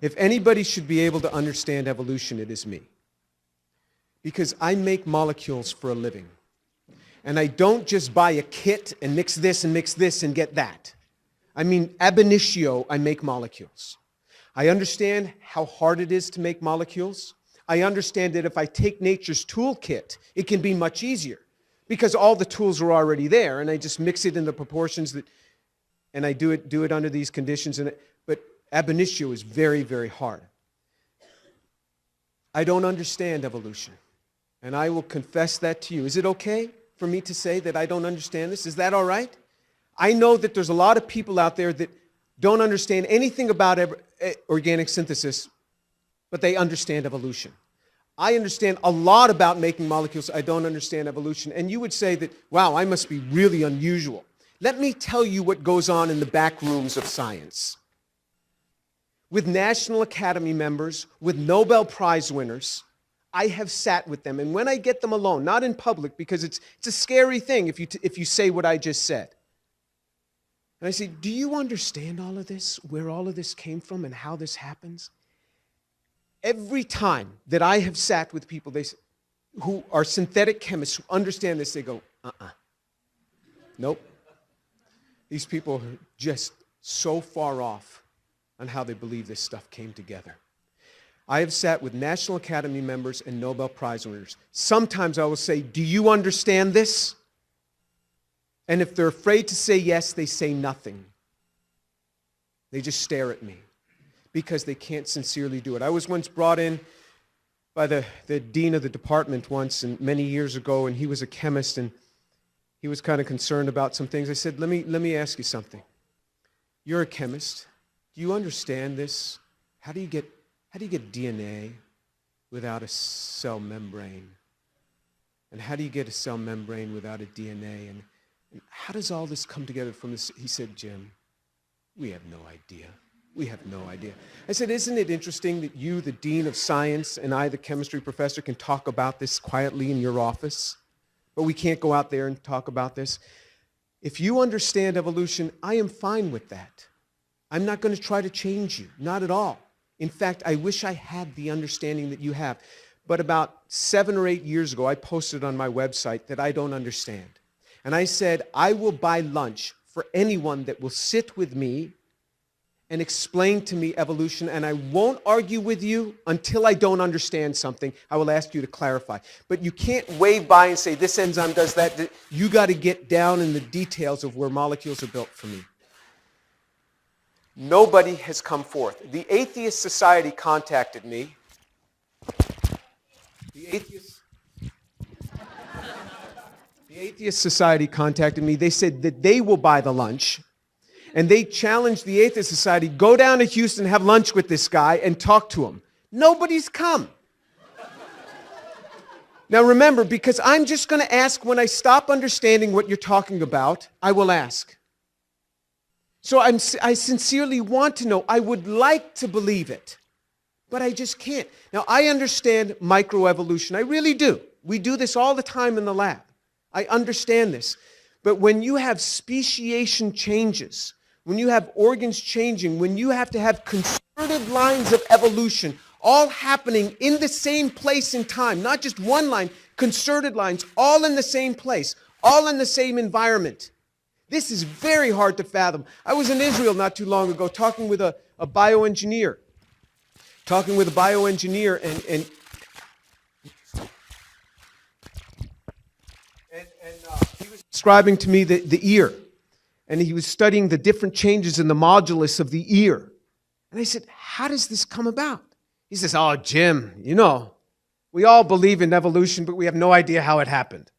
If anybody should be able to understand evolution, it is me. Because I make molecules for a living. And I don't just buy a kit and mix this and get that. I mean, ab initio, I make molecules. I understand how hard it is to make molecules. I understand that if I take nature's toolkit, it can be much easier because all the tools are already there, and I just mix it in the proportions that, and I do it under these conditions. But ab initio is very, very hard. I don't understand evolution, and I will confess that to you. Is it okay for me to say that I don't understand this? Is that all right? I know that there's a lot of people out there that don't understand anything about organic synthesis, but they understand evolution. I understand a lot about making molecules. I don't understand evolution. And you would say that, wow, I must be really unusual. Let me tell you what goes on in the back rooms of science. With National Academy members, with Nobel Prize winners, I have sat with them. And when I get them alone, not in public, because it's a scary thing if you say what I just said. And I say, do you understand all of this, where all of this came from and how this happens? Every time that I have sat with people who are synthetic chemists who understand this, they go, nope. These people are just so far off on how they believe this stuff came together. I have sat with National Academy members and Nobel Prize winners. Sometimes I will say, do you understand this? And if they're afraid to say yes, they say nothing. They just stare at me because they can't sincerely do it. I was once brought in by the dean of the department once, and many years ago, and he was a chemist, and he was kind of concerned about some things. I said, let me ask you something. You're a chemist. Do you understand this? How do you get DNA without a cell membrane? And how do you get a cell membrane without a DNA? And how does all this come together from this? He said, Jim, we have no idea. We have no idea. I said, isn't it interesting that you, the dean of science, and I, the chemistry professor, can talk about this quietly in your office, but we can't go out there and talk about this? If you understand evolution, I am fine with that. I'm not going to try to change you, not at all. In fact, I wish I had the understanding that you have. But about 7 or 8 years ago, I posted on my website that I don't understand. And I said, I will buy lunch for anyone that will sit with me and explain to me evolution, and I won't argue with you until I don't understand something. I will ask you to clarify. But you can't wave by and say, this enzyme does that. You got to get down in the details of where molecules are built for me. Nobody has come forth. The Atheist Society contacted me. The Atheist Society contacted me. They said that they will buy the lunch. And they challenged the Atheist Society, go down to Houston, have lunch with this guy, and talk to him. Nobody's come. Now remember, because I'm just going to ask when I stop understanding what you're talking about, I will ask. So I sincerely want to know. I would like to believe it, but I just can't. Now, I understand microevolution. I really do. We do this all the time in the lab. I understand this. But when you have speciation changes, when you have organs changing, when you have to have concerted lines of evolution all happening in the same place in time, not just one line, concerted lines, all in the same place, all in the same environment. This is very hard to fathom. I was in Israel not too long ago talking with a bioengineer. And he was describing to me the ear. And he was studying the different changes in the modulus of the ear. And I said, how does this come about? He says, oh, Jim, we all believe in evolution, but we have no idea how it happened.